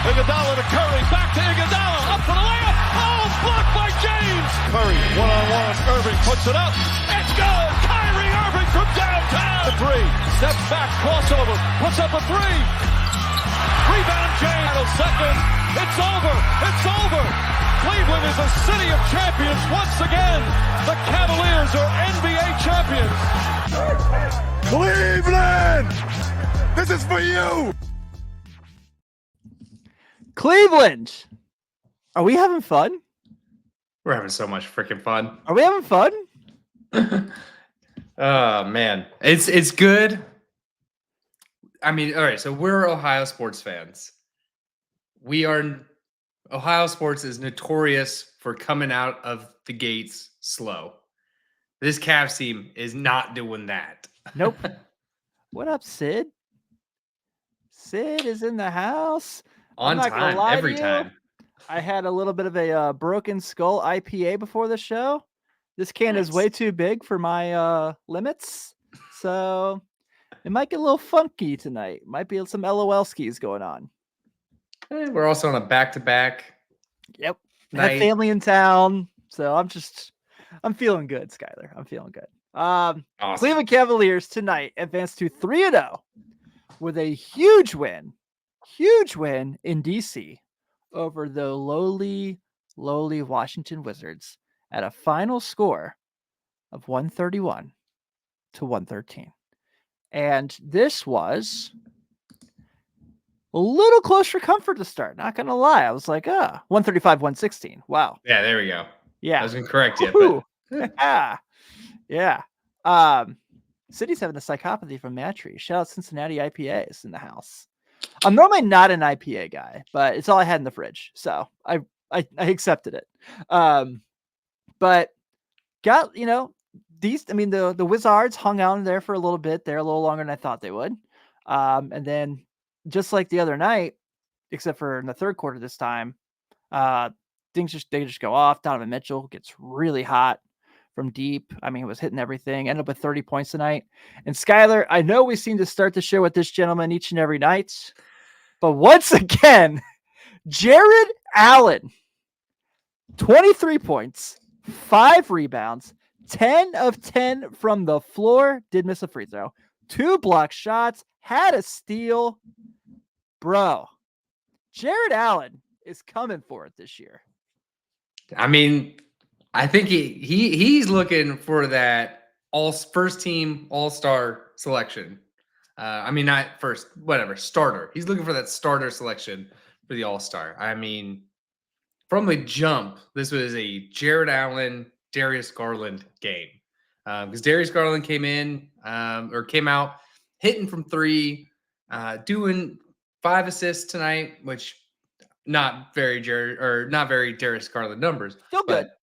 Iguodala to Curry, back to Iguodala, up for the layup. Oh, blocked by James. Curry, one-on-one. Irving puts it up. It's good. Kyrie Irving from downtown. The three, steps back, crossover, puts up a three. Rebound James. Second. It's over. It's over. Cleveland is a city of champions once again. The Cavaliers are NBA champions. Cleveland! This is for you! Cleveland! Are we having fun? We're having so much freaking fun. Are we having fun? Oh, man. It's good. I mean, all right, so we're Ohio sports fans. Ohio sports is notorious for coming out of the gates slow. This Cavs team is not doing that. Nope. What up, Sid? Sid is in the house. On time, every time. I had a little bit of a Broken Skull IPA before the show. This can is way too big for my limits, so it might get a little funky tonight. Might be some LOL skis going on. We're also on a back-to-back. Yep. Night. Have family in town, so I'm feeling good, Skylar. I'm feeling good. Awesome. Cleveland Cavaliers tonight advance to 3-0 with a huge win in DC over the lowly Washington Wizards at a final score of 131-113. And this was a little close for comfort to start. Not going to lie. I was like, 135-116. Wow. Yeah, there we go. Yeah. I was incorrect yet, but yeah. City's having a psychopathy from Matry. Shout out Cincinnati IPAs in the house. I'm normally not an IPA guy, but it's all I had in the fridge, so I accepted it. But got these. I mean, the Wizards hung out in there for a little bit. They're a little longer than I thought they would. And then just like the other night, except for in the third quarter this time, they just go off. Donovan Mitchell gets really hot from deep. I mean, he was hitting everything. Ended up with 30 points tonight. And Skylar, I know we seem to start the show with this gentleman each and every night, but once again, Jared Allen, 23 points, 5 rebounds, 10 of 10 from the floor. Did miss a free throw. 2 block shots. Had a steal. Bro, Jared Allen is coming for it this year. I mean, I think he's looking for that first team all-star selection. I mean, not first, whatever, starter. He's looking for that starter selection for the all-star. I mean, from the jump, this was a Jared Allen, Darius Garland game. Because Darius Garland came out hitting from 3, doing 5 assists tonight, which not very Darius Garland numbers.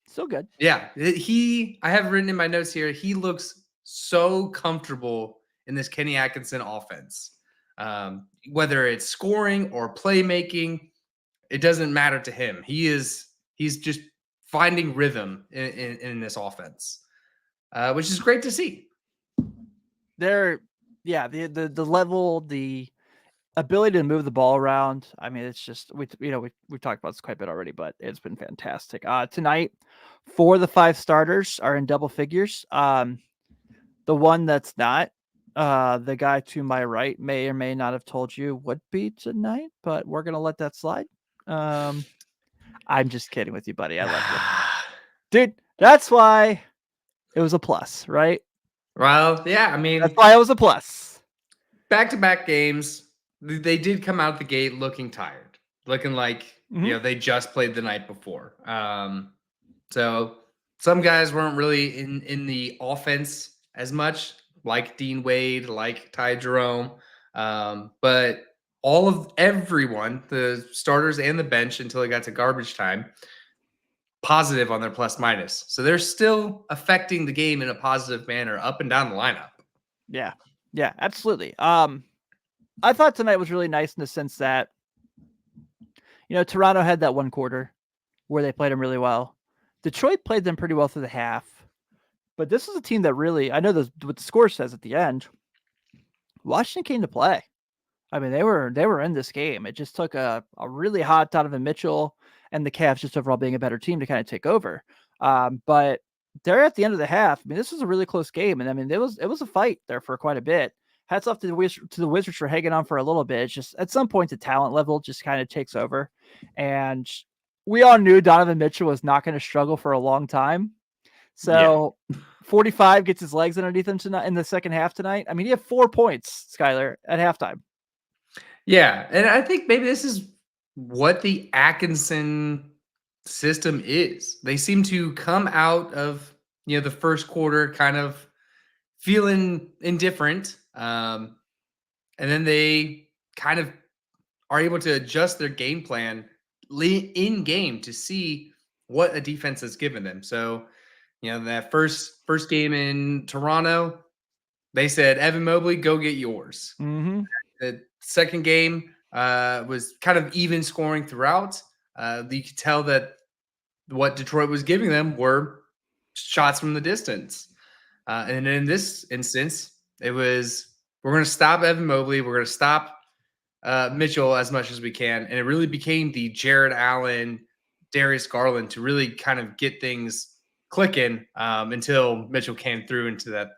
Still good. Yeah, I have written in my notes here, he looks so comfortable in this Kenny Atkinson offense. Whether it's scoring or playmaking, it doesn't matter to him. He's just finding rhythm in this offense, which is great to see. The level, the ability to move the ball around. I mean, it's just we've talked about this quite a bit already, but it's been fantastic. Tonight, 4 of the 5 starters are in double figures. The one that's not, the guy to my right may or may not have told you would be tonight, but we're gonna let that slide. I'm just kidding with you, buddy. I love you, dude. That's why it was a plus, right? Well, yeah. I mean, that's why it was a plus. Back-to-back games. They did come out the gate looking tired, looking like they just played the night before. So some guys weren't really in the offense as much, like Dean Wade, like Ty Jerome. But everyone, the starters and the bench until it got to garbage time, positive on their plus minus. So they're still affecting the game in a positive manner up and down the lineup. Yeah, absolutely. I thought tonight was really nice in the sense that, Toronto had that one quarter where they played them really well. Detroit played them pretty well through the half. But this is a team that really, I know what the score says at the end, Washington came to play. I mean, they were in this game. It just took a really hot Donovan Mitchell and the Cavs just overall being a better team to kind of take over. But they're at the end of the half. I mean, this was a really close game, and I mean, it was a fight there for quite a bit. Hats off to the Wizards for hanging on for a little bit. It's just at some point the talent level just kind of takes over, and we all knew Donovan Mitchell was not going to struggle for a long time. So 45 gets his legs underneath him tonight in the second half tonight. I mean, he had 4 points, Skylar, at halftime. Yeah, and I think maybe this is what the Atkinson system is. They seem to come out of the first quarter kind of feeling indifferent, and then they kind of are able to adjust their game plan in game to see what a defense has given them. So, that first game in Toronto, they said, Evan Mobley, go get yours. Mm-hmm. The second game was kind of even scoring throughout. You could tell that what Detroit was giving them were shots from the distance. And in this instance, it was, we're going to stop Evan Mobley. We're going to stop Mitchell as much as we can. And it really became the Jared Allen, Darius Garland to really kind of get things clicking until Mitchell came through into that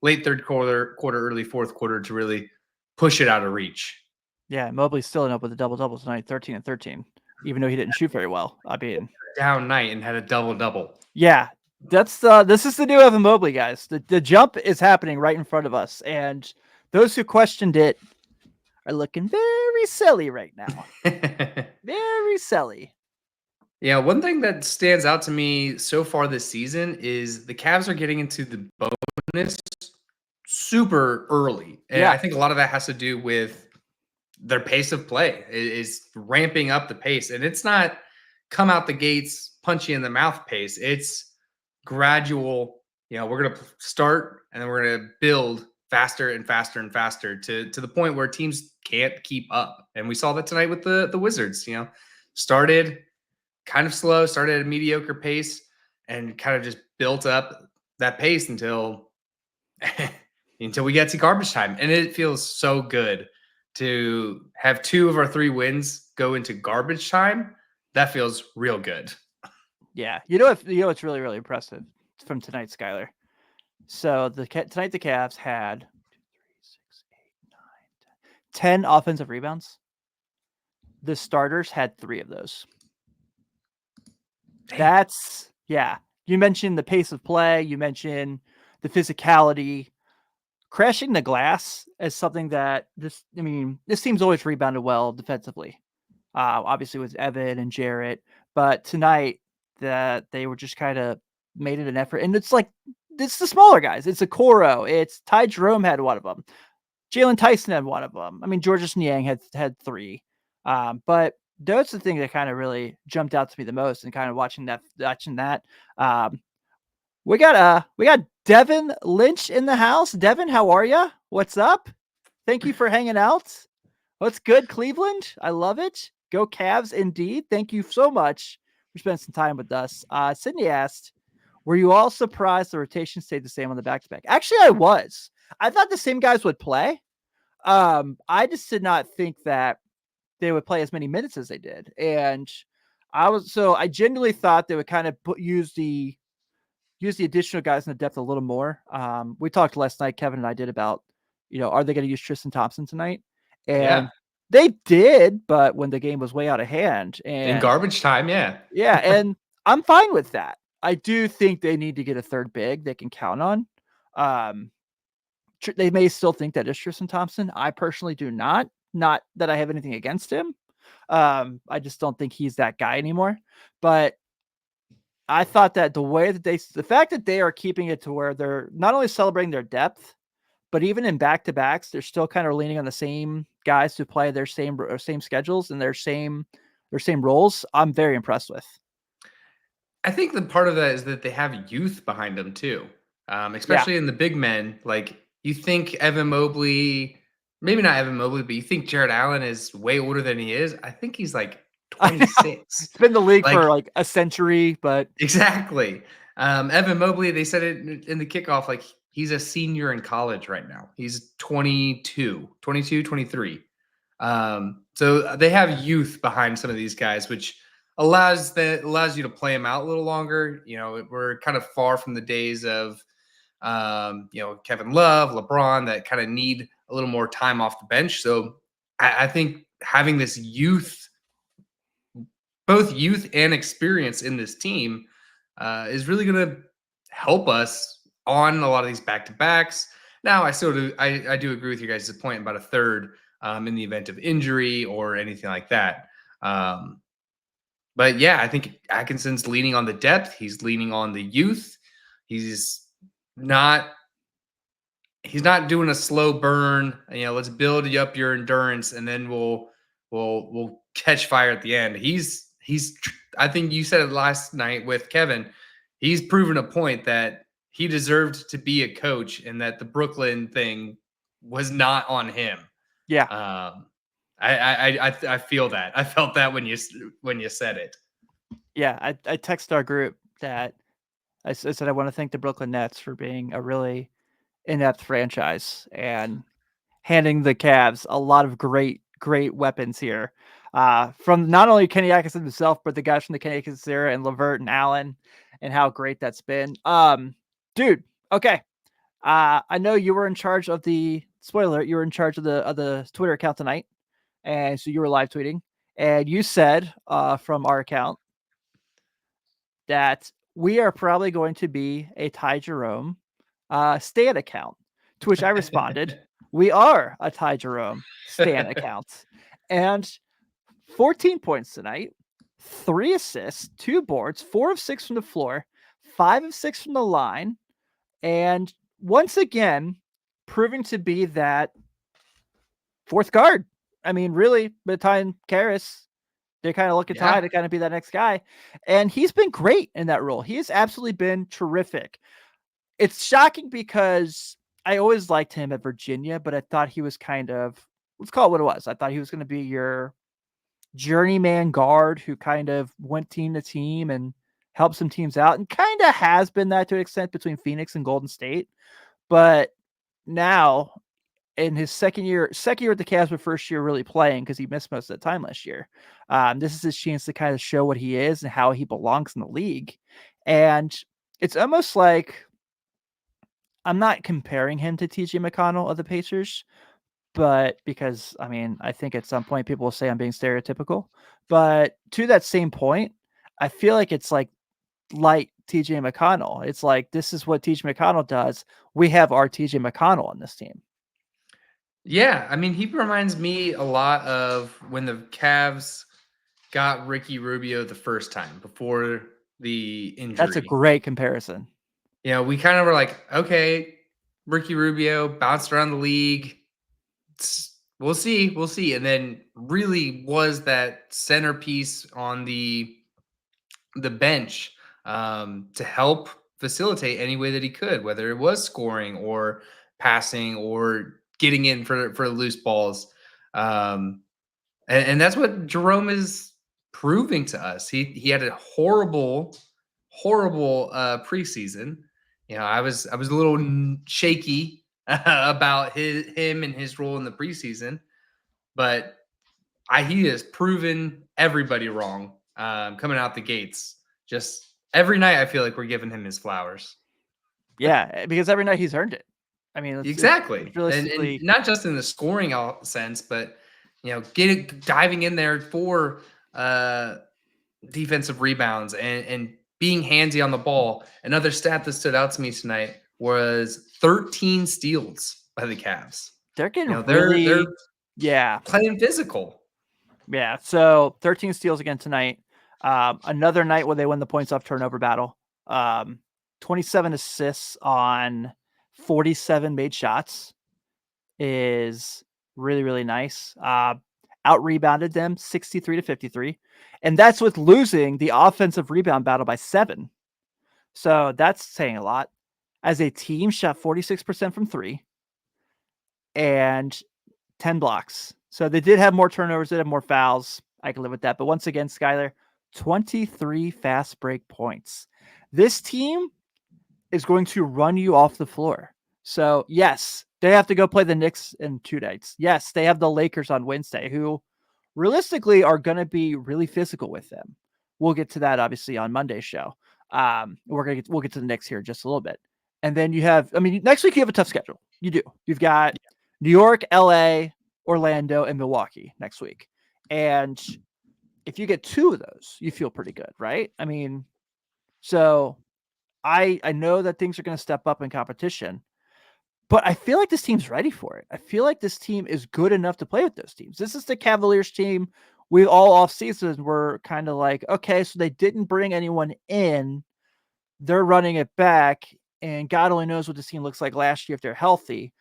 late third quarter, early fourth quarter to really push it out of reach. Yeah, Mobley's still ended up with a double-double tonight, 13 and 13, even though he didn't shoot very well. I mean, down night and had a double-double. Yeah, this is the new Evan Mobley, guys. The jump is happening right in front of us, and those who questioned it are looking very silly right now. Very silly. Yeah, one thing that stands out to me so far this season is the Cavs are getting into the bonus super early. And I think a lot of that has to do with their pace of play is ramping up the pace. And it's not come out the gates, punch you in the mouth pace. It's gradual. We're going to start and then we're going to build faster and faster and faster to the point where teams can't keep up. And we saw that tonight with the Wizards, started kind of slow, started at a mediocre pace and kind of just built up that pace until we get to garbage time. And it feels so good to have 2 of our 3 wins go into garbage time. That feels real good. Yeah. It's really, really impressive from tonight, Skylar. So tonight the Cavs had 10 offensive rebounds. The starters had 3 of those. Dang. You mentioned the pace of play. You mentioned the physicality. Crashing the glass is something that this team's always rebounded well defensively. Obviously with Evan and Jarrett, but tonight that they were just kind of made it an effort. And it's the smaller guys. It's Okoro. It's Ty Jerome had one of them. Jalen Tyson had one of them. I mean, Georges Niang had 3. But that's the thing that kind of really jumped out to me the most, and kind of watching that. We got Devin Lynch in the house. Devin, how are you? What's up? Thank you for hanging out. What's good, Cleveland? I love it. Go Cavs, indeed. Thank you so much for spending some time with us. Sydney asked, were you all surprised the rotation stayed the same on the back-to-back? Actually, I was. I thought the same guys would play. I just did not think that they would play as many minutes as they did. And I genuinely thought they would kind of use the additional guys in the depth a little more. We talked last night, Kevin and I did, about, are they going to use Tristan Thompson tonight? And they did, but when the game was way out of hand and in garbage time. Yeah. And I'm fine with that. I do think they need to get a third big they can count on. They may still think that is Tristan Thompson. I personally do not. Not that I have anything against him. I just don't think he's that guy anymore. But I thought that the fact that they are keeping it to where they're not only celebrating their depth, but even in back-to-backs, they're still kind of leaning on the same guys to play their same schedules and their same roles. I'm very impressed with. I think the part of that is that they have youth behind them too, especially in the big men. Like, you think Evan Mobley, maybe not Evan Mobley, but you think Jared Allen is way older than he is. I think he's like 26. He's been in the league for like a century, but exactly. Evan Mobley, they said it in the kickoff, like he's a senior in college right now. He's 22, 23. So they have youth behind some of these guys, which allows you to play them out a little longer. We're kind of far from the days of Kevin Love, LeBron, that kind of need a little more time off the bench. So I think having this both youth and experience in this team is really going to help us on a lot of these back-to-backs. Now, I do agree with you guys' point about a third in the event of injury or anything like that. But yeah, I think Atkinson's leaning on the depth. He's leaning on the youth. He's not doing a slow burn. Let's build up your endurance, and then we'll catch fire at the end. I think you said it last night with Kevin. He's proven a point that he deserved to be a coach, and that the Brooklyn thing was not on him. Yeah. I feel that. I felt that when you said it. Yeah, I texted our group that I said I want to thank the Brooklyn Nets for being a really inept franchise and handing the Cavs a lot of great weapons here. From not only Kenny Atkinson himself, but the guys from the Kenny Atkinson era and Levert and Allen, and how great that's been. Dude, okay. I know you were in charge of the spoiler. You were in charge of the Twitter account tonight, and so you were live tweeting, and you said from our account that we are probably going to be a Ty Jerome Stan account. To which I responded, "We are a Ty Jerome Stan account," and 14 points tonight, 3 assists, 2 boards, 4 of 6 from the floor, 5 of 6 from the line, and once again, proving to be that fourth guard. I mean, really, by the time Karras, they kind of look at Ty to kind of be that next guy. And he's been great in that role. He has absolutely been terrific. It's shocking because I always liked him at Virginia, but I thought he was kind of, let's call it what it was. I thought he was going to be your journeyman guard who kind of went team to team and helped some teams out, and kind of has been that to an extent between Phoenix and Golden State. But now, in his second year at the Cavs, but first year really playing because he missed most of the time last year. This is his chance to kind of show what he is and how he belongs in the league. And it's almost like, I'm not comparing him to TJ McConnell of the Pacers, but because, I mean, I think at some point people will say I'm being stereotypical, but to that same point, I feel like it's like TJ McConnell. It's like, this is what TJ McConnell does. We have our TJ McConnell on this team. Yeah, I mean, he reminds me a lot of when the Cavs got Ricky Rubio the first time before the injury. That's a great comparison. We kind of were like, okay, Ricky Rubio bounced around the league. We'll see. And then really was that centerpiece on the bench to help facilitate any way that he could, whether it was scoring or passing or getting in for loose balls. And that's what Jerome is proving to us. He had a horrible preseason. I was a little shaky about him and his role in the preseason, but he has proven everybody wrong coming out the gates. Just every night, I feel like we're giving him his flowers. Yeah, because every night he's earned it. I mean, exactly, and not just in the scoring sense, but diving in there for defensive rebounds and being handsy on the ball. Another stat that stood out to me tonight was 13 steals by the Cavs. They're getting they're playing physical. Yeah, so 13 steals again tonight. Another night where they win the points off turnover battle. 27 assists on 47 made shots is really, really nice. Out rebounded them 63-53. And that's with losing the offensive rebound battle by 7. So that's saying a lot. As a team, shot 46% from 3 and 10 blocks. So they did have more turnovers, they had more fouls. I can live with that. But once again, Skylar, 23 fast break points. This team is going to run you off the floor. So yes, they have to go play the Knicks in 2 nights. Yes, they have the Lakers on Wednesday, who realistically are going to be really physical with them. We'll get to that obviously on Monday's show. We'll get to the Knicks here in just a little bit. And then you have, I mean, next week you have a tough schedule. You do. You've got New York, LA, Orlando, and Milwaukee next week. And if you get 2 of those, you feel pretty good, right? I mean, so I know that things are going to step up in competition, but I feel like this team's ready for it. I feel like this team is good enough to play with those teams. This is the Cavaliers team. We all off season were kind of like, okay, so they didn't bring anyone in. They're running it back, and God only knows what this team looks like last year if they're healthy.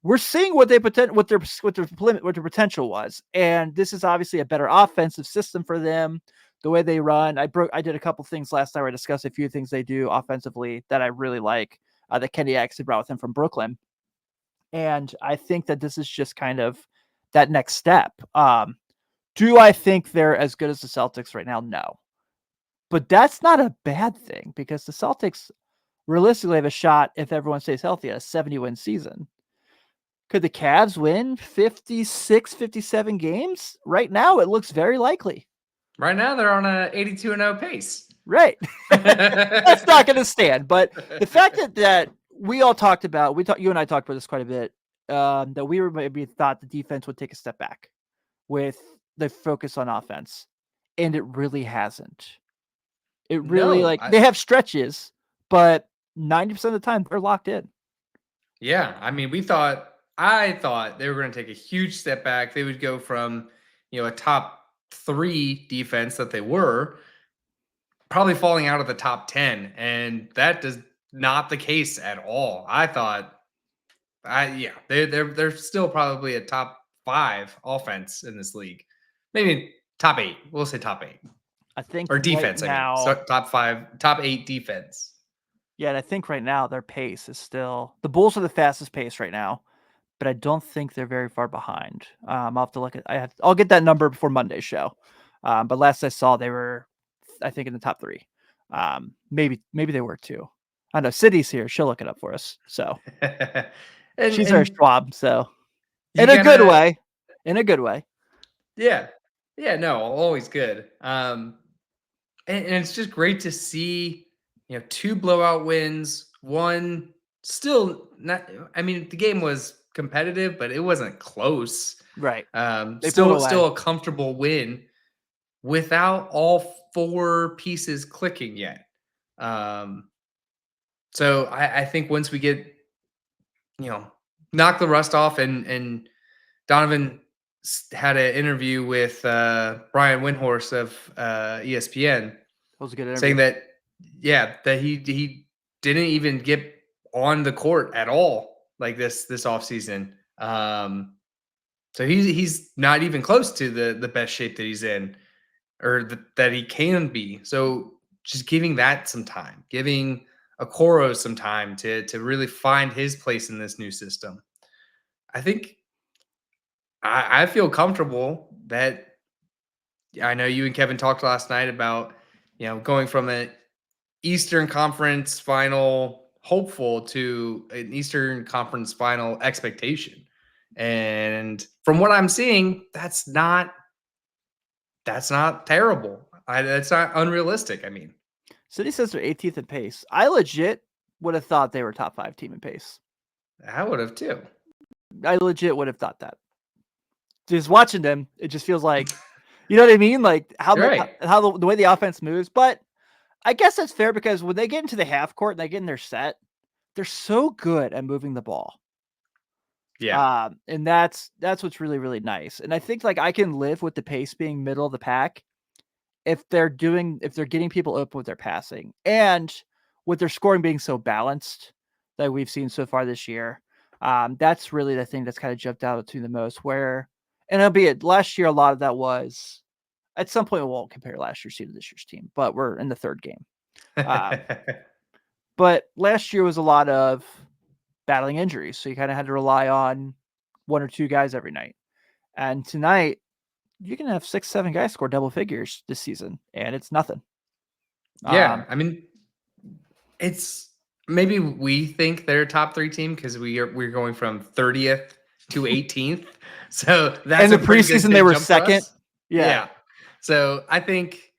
We're seeing what their potential was, and this is obviously a better offensive system for them. The way they run, I did a couple things last night where I discussed a few things they do offensively that I really like. That Kenny actually brought with him from Brooklyn, and I think that this is just kind of that next step. Do I think they're as good as the Celtics right now? No, but that's not a bad thing because the Celtics realistically have a shot if everyone stays healthy at a 70-win season. Could the Cavs win 56, 57 games? Right now, it looks very likely. Right now, they're on a 82-0 pace. Right. That's not going to stand. But the fact that we all talked about, you and I talked about this quite a bit, that we were maybe thought the defense would take a step back with the focus on offense. And it really hasn't. It really, they have stretches, but 90% of the time, they're locked in. Yeah. I mean, I thought they were going to take a huge step back. They would go from, a top 3 defense that they were, probably falling out of the top 10. And that is not the case at all. I thought, they're still probably a top 5 offense in this league. Maybe top 8. We'll say top 8. I think or defense. Right now, so top 5, top 8 defense. Yeah, and I think right now their pace is still the Bulls are the fastest pace right now, but I don't think they're very far behind. I'll have to look at. I'll get that number before Monday's show. But last I saw, they were, I think, in the top 3. Maybe they were 2. I know City's here; she'll look it up for us. So she's our Schwab. So in a good way. In a good way. Yeah. Yeah. No, always good. And it's just great to see, 2 blowout wins, 1 still not. I mean, the game was competitive, but it wasn't close. Right. Still a comfortable win without all 4 pieces clicking yet. So I think once we get, knock the rust off, and Donovan had an interview with Brian Windhorst of ESPN. That was a good interview. Saying that, that he didn't even get on the court at all like this offseason. So he's not even close to the best shape that he's in, or that he can be. So just giving that some time, giving Okoro some time to really find his place in this new system. I think I feel comfortable that I know you and Kevin talked last night about, going from an Eastern Conference final hopeful to an Eastern Conference final expectation. And from what I'm seeing, that's not terrible. That's not unrealistic. I mean, City says they're 18th in pace. I legit would have thought they were top 5 team in pace. I would have too. I legit would have thought that. Just watching them, it just feels like, you know what I mean? Like how the way the offense moves. But I guess that's fair because when they get into the half court and they get in their set, they're so good at moving the ball. Yeah. And that's what's really, really nice. And I think I can live with the pace being middle of the pack if they're getting people open with their passing and with their scoring being so balanced that we've seen so far this year. That's really the thing that's kind of jumped out to the most and albeit last year, a lot of that was at some point we won't compare last year's team to this year's team, but we're in the 3rd game. But last year was a lot of battling injuries. So you kind of had to rely on 1 or 2 guys every night. And tonight you can have 6, 7 guys score double figures this season and it's nothing. Yeah. I mean, it's maybe we think they're a top 3 team because we're going from 30th to 18th. So that's And the a pretty good preseason, big they were jump for second. us. Yeah. So I think,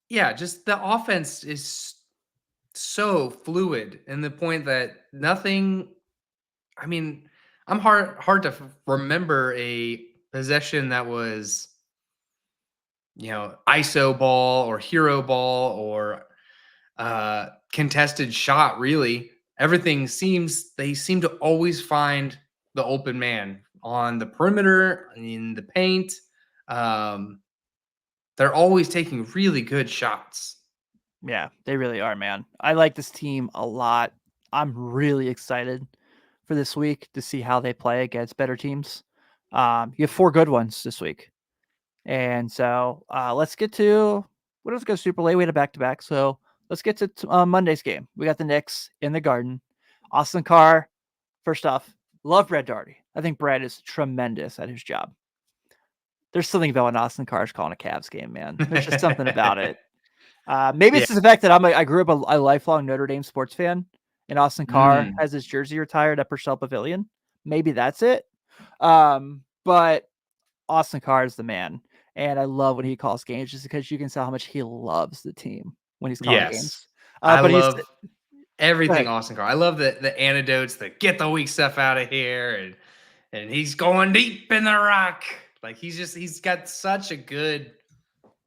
yeah, just the offense is so fluid in the point that nothing. I mean, I'm hard to remember a possession that was, ISO ball or hero ball or contested shot. Really, they seem to always find the open man on the perimeter, in the paint. Um, they're always taking really good shots. Yeah, they really are, man. I like this team a lot. I'm really excited for this week to see how they play against better teams. You have 4 good ones this week. And so let's get to what else go super late. We had a back to back. So let's get to Monday's game. We got the Knicks in the Garden. Austin Carr, first off, love Brad Daugherty. I think Brad is tremendous at his job. There's something about when Austin Carr is calling a Cavs game, man. There's just something about it. Maybe it's Yeah. the fact that I grew up a lifelong Notre Dame sports fan, and Austin Carr Mm. has his jersey retired at Purcell Pavilion. Maybe that's it. But Austin Carr is the man, and I love when he calls games just because you can tell how much he loves the team when he's calling Yes. games. I But he's love everything Austin Carr. I love the anecdotes, the get the weak stuff out of here, and he's going deep in the rock. Like he's got such a good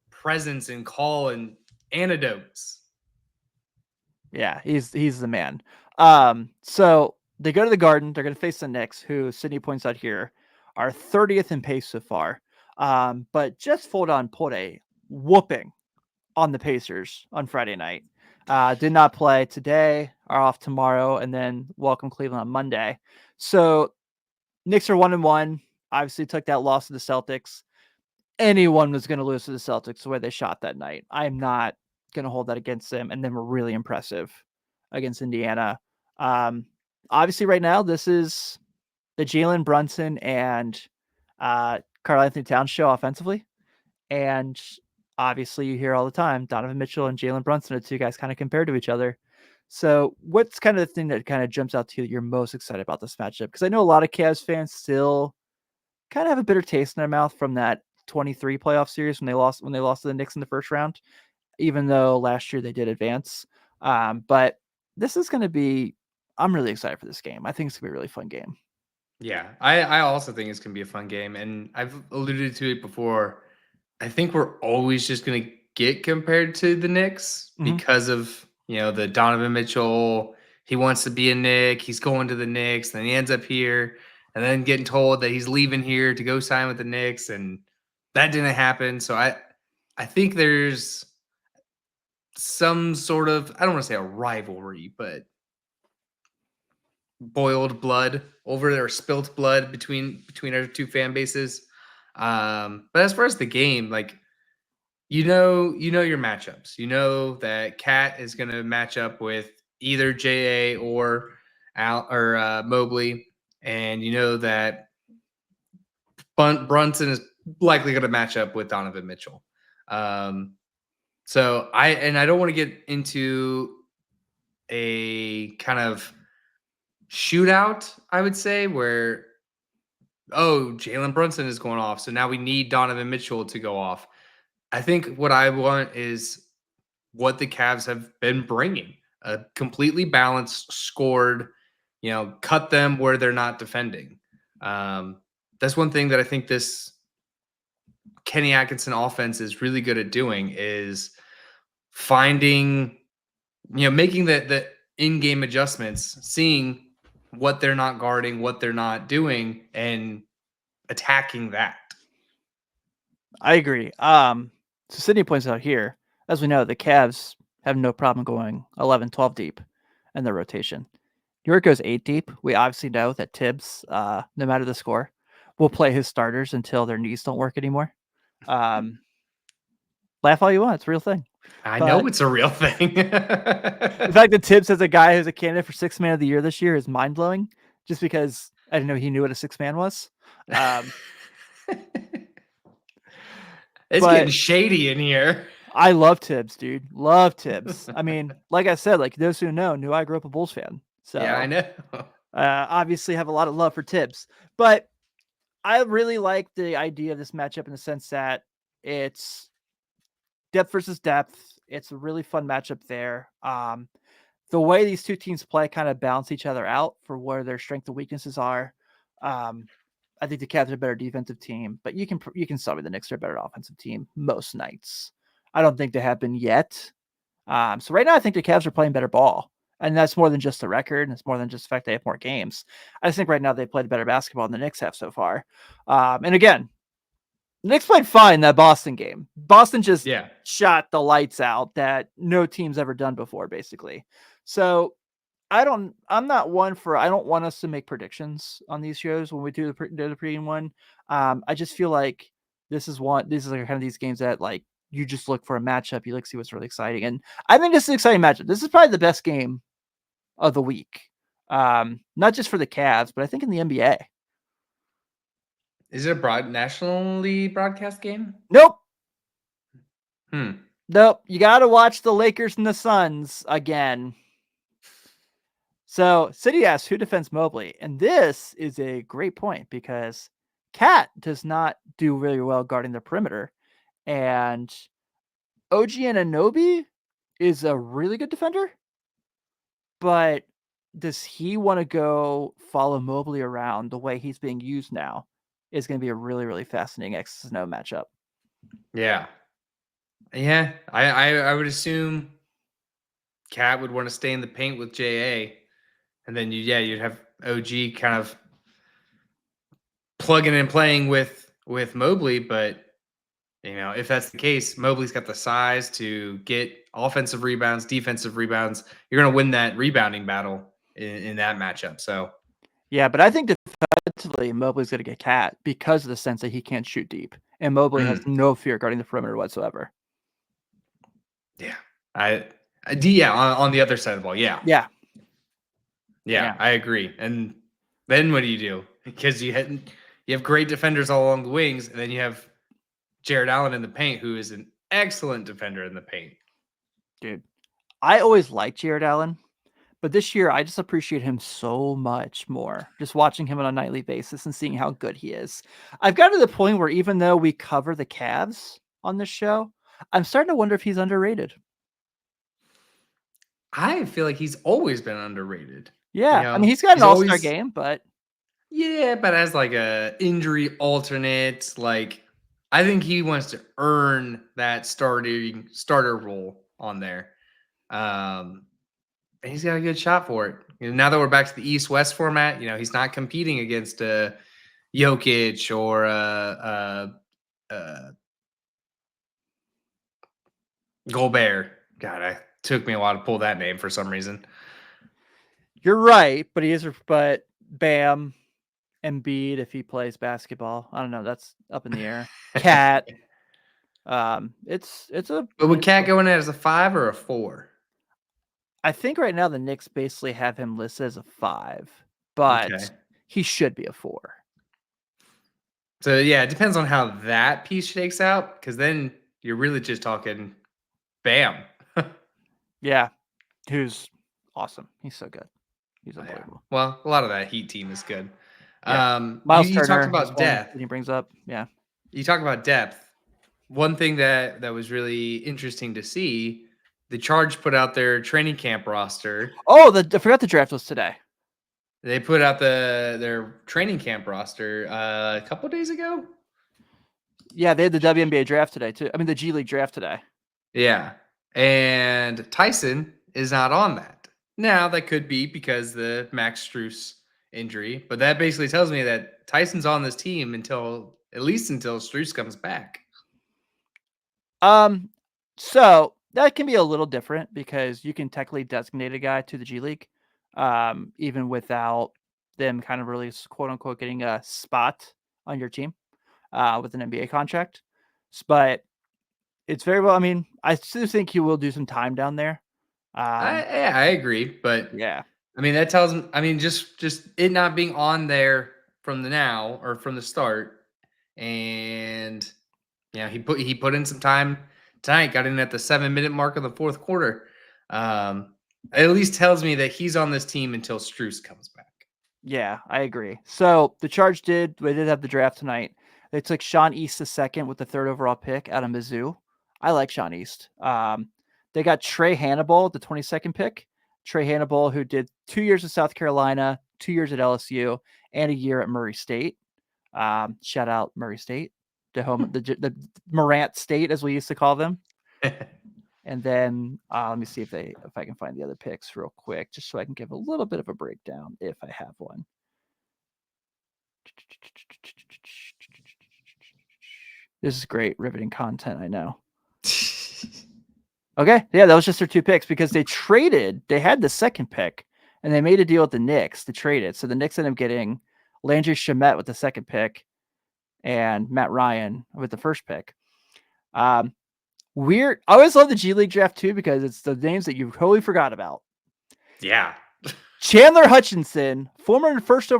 presence and call and anecdotes. Yeah, he's the man. So they go to the Garden. They're going to face the Knicks, who Sydney points out here are 30th in pace so far. But just pulled a whooping on the Pacers on Friday night. Did not play today, are off tomorrow, and then welcome Cleveland on Monday. So Knicks are 1-1. Obviously took that loss to the Celtics. Anyone was going to lose to the Celtics the way they shot that night. I am not going to hold that against them, and then we're really impressive against Indiana. Obviously, right now, this is the Jalen Brunson and Karl Anthony Towns show offensively. And obviously, you hear all the time Donovan Mitchell and Jalen Brunson are 2 guys kind of compared to each other. So, what's kind of the thing that kind of jumps out to you that you're most excited about this matchup? Because I know a lot of Cavs fans still kind of have a bitter taste in their mouth from that 23 playoff series when they lost to the Knicks in the first round, even though last year they did advance. But this is going to be, I'm really excited for this game. I think it's going to be a really fun game. Yeah, I also think it's gonna be a fun game, and I've alluded to it before. I think we're always just gonna get compared to the Knicks because of the Donovan Mitchell. He wants to be a Knick. He's going to the Knicks, then he ends up here, and then getting told that he's leaving here to go sign with the Knicks, and that didn't happen. So I think there's some sort of, I don't want to say a rivalry, but boiled blood over there, or spilt blood between our 2 fan bases. But as far as the game, like your matchups. You know that Cat is going to match up with either JA or Al or Mobley, and you know that Brunson is likely going to match up with Donovan Mitchell. So I don't want to get into a kind of shootout, I would say, where Jalen Brunson is going off, so now we need Donovan Mitchell to go off. I think what I want is what the Cavs have been bringing, a completely balanced, scored, cut them where they're not defending. That's one thing that I think this Kenny Atkinson offense is really good at doing, is finding, making the in-game adjustments, seeing what they're not guarding, what they're not doing, and attacking that. I agree. So Sydney points out here, as we know, the Cavs have no problem going 11, 12 deep in their rotation. New York goes 8 deep. We obviously know that Tibbs, no matter the score, will play his starters until their knees don't work anymore. Laugh all you want. It's a real thing. I know it's a real thing. The fact that Tibbs has a guy who's a candidate for 6th man of the year this year is mind-blowing, just because I didn't know he knew what a 6th man was. It's getting shady in here. I love Tibbs, dude. Love Tibbs. I mean, like I said, like those who knew I grew up a Bulls fan. So Yeah, I know. obviously have a lot of love for Tibbs. But I really like the idea of this matchup in the sense that it's depth versus depth. It's a really fun matchup there. The way these two teams play kind of balance each other out for where their strengths and weaknesses are. I think the Cavs are a better defensive team, but you can tell me the Knicks are a better offensive team most nights. I don't think they have been yet. So right now, I think the Cavs are playing better ball, and that's more than just the record. It's more than just the fact they have more games. I just think right now they played better basketball than the Knicks have so far. And again, the Knicks played fine that Boston game. Boston just shot the lights out that no team's ever done before, basically. So I don't want us to make predictions on these shows when we do the pregame one. I just feel like this is like kind of these games that like you just look for a matchup, you like see what's really exciting. And I think this is an exciting matchup. This is probably the best game of the week. Not just for the Cavs, but I think in the NBA. Is it a nationally broadcast game? Nope. Hmm. Nope. You got to watch the Lakers and the Suns again. So City asks, who defends Mobley? And this is a great point because Cat does not do really well guarding the perimeter. And OG Anunoby is a really good defender. But does he want to go follow Mobley around the way he's being used now? Is going to be a really, really fascinating X's and O matchup. Yeah. Yeah. I would assume Cat would want to stay in the paint with JA. And then you'd have OG kind of plugging and playing with Mobley, but if that's the case, Mobley's got the size to get offensive rebounds, defensive rebounds. You're going to win that rebounding battle in that matchup. So, yeah, but I think defensively, Mobley's going to get Cat because of the sense that he can't shoot deep, and Mobley has no fear guarding the perimeter whatsoever. Yeah, on the other side of the ball, yeah, I agree. And then what do you do? Because you have great defenders all along the wings, and then you have Jared Allen in the paint, who is an excellent defender in the paint. Dude, I always liked Jared Allen, but this year I just appreciate him so much more. Just watching him on a nightly basis and seeing how good he is. I've got to the point where even though we cover the Cavs on this show, I'm starting to wonder if he's underrated. I feel like he's always been underrated. Yeah, I mean, he's got an all-star game, but but as like a injury alternate, like I think he wants to earn that starter role on there. And he's got a good shot for it. Now that we're back to the East-West format, he's not competing against Jokic or Gobert. God, it took me a while to pull that name for some reason. You're right, but Bam, Embiid, if he plays basketball, I don't know. That's up in the air. Cat. But would Cat go in as a 5 or a 4? I think right now the Knicks basically have him listed as a 5, but he should be a 4. So yeah, it depends on how that piece shakes out, because then you're really just talking Bam. Yeah, who's awesome. He's so good. He's unbelievable. Yeah. Well, a lot of that Heat team is good. Yeah. Miles you Turner, talked about depth. He brings up, You talk about depth. One thing that was really interesting to see, the Charge put out their training camp roster. Oh, I forgot the draft was today. They put out their training camp roster a couple days ago. Yeah, they had the WNBA draft today too. I mean, the G League draft today. Yeah, and Tyson is not on that. Now that could be because the Max Strus injury, but that basically tells me that Tyson's on this team until Strus comes back. So that can be a little different because you can technically designate a guy to the G League, even without them kind of really quote unquote getting a spot on your team, with an NBA contract. But it's very well. I mean, I still think he will do some time down there. I agree, but yeah, I mean that tells me. I mean, just it not being on there from the start, and he put in some time tonight, got in at the 7-minute mark of the fourth quarter. It at least tells me that he's on this team until Strus comes back. Yeah, I agree. So the Charge did have the draft tonight. They took Sean East the second with the 3rd overall pick out of Mizzou. I like Sean East. They got Trey Hannibal, the 22nd pick. Trey Hannibal, who did 2 years at South Carolina, 2 years at LSU, and a year at Murray State. Shout out Murray State, the Morant State, as we used to call them. And then let me see if I can find the other picks real quick, just so I can give a little bit of a breakdown if I have one. This is great, riveting content, I know. Okay, yeah, that was just their 2 picks because they traded. They had the 2nd pick, and they made a deal with the Knicks to trade it. So the Knicks ended up getting Landry Shamet with the 2nd pick and Matt Ryan with the 1st pick. Weird. I always love the G League draft too because it's the names that you totally forgot about. Yeah. Chandler Hutchinson, former first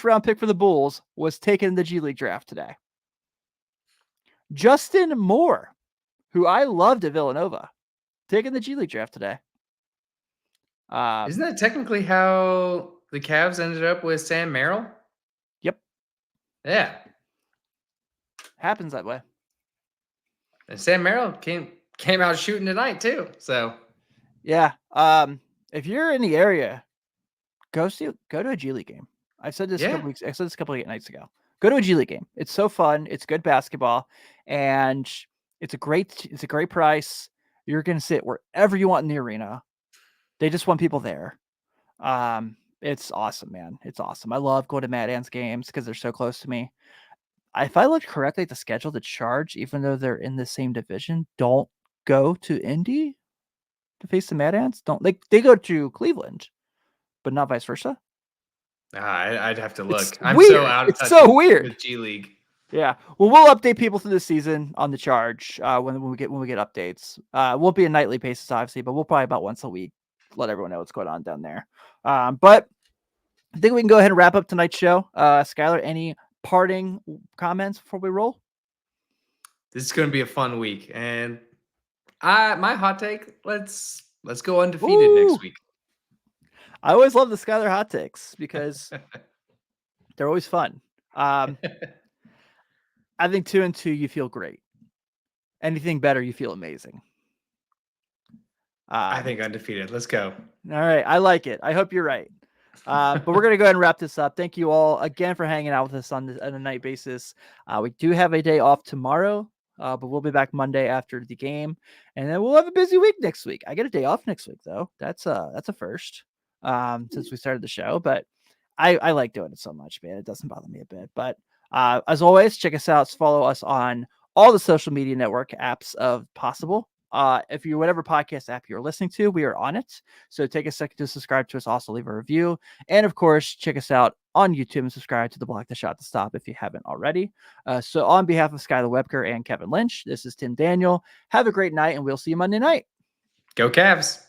round pick for the Bulls, was taken in the G League draft today. Justin Moore, who I loved at Villanova, taken the G League draft today. Isn't that technically how the Cavs ended up with Sam Merrill? Yep. Yeah. Happens that way. And Sam Merrill came out shooting tonight too. So yeah. If you're in the area, go to a G League game. I said this a couple weeks. I said this a couple of nights ago. Go to a G League game. It's so fun. It's good basketball, and it's a great price. You're gonna sit wherever you want in the arena. They just want people there. It's awesome, man. It's awesome. I love going to Mad Ants games because they're so close to me. If I looked correctly at the schedule, the Charge, even though they're in the same division, don't go to Indy to face the Mad Ants. They go to Cleveland, but not vice versa. I'd have to look. I'm weird. so out of touch. It's so weird with G League. Yeah. Well, we'll update people through the season on the Charge when we get updates. Won't be a nightly basis, obviously, but we'll probably about once a week let everyone know what's going on down there. But I think we can go ahead and wrap up tonight's show. Skylar, any parting comments before we roll? This is going to be a fun week, and my hot take: let's go undefeated next week. I always love the Skylar hot takes because they're always fun. I think 2-2, you feel great. Anything better, you feel amazing. I think undefeated. Let's go. All right. I like it. I hope you're right. But we're going to go ahead and wrap this up. Thank you all again for hanging out with us on a night basis. We do have a day off tomorrow, but we'll be back Monday after the game, and then we'll have a busy week next week. I get a day off next week though. That's a first since we started the show, but I like doing it so much, man. It doesn't bother me a bit. But as always, check us out. Follow us on all the social media network apps of possible. If you're whatever podcast app you're listening to, we are on it. So take a second to subscribe to us. Also leave a review. And of course, check us out on YouTube and subscribe to the Block the Shot to Stop if you haven't already. So on behalf of Skylar Webker and Kevin Lynch, this is Tim Daniel. Have a great night, and we'll see you Monday night. Go Cavs.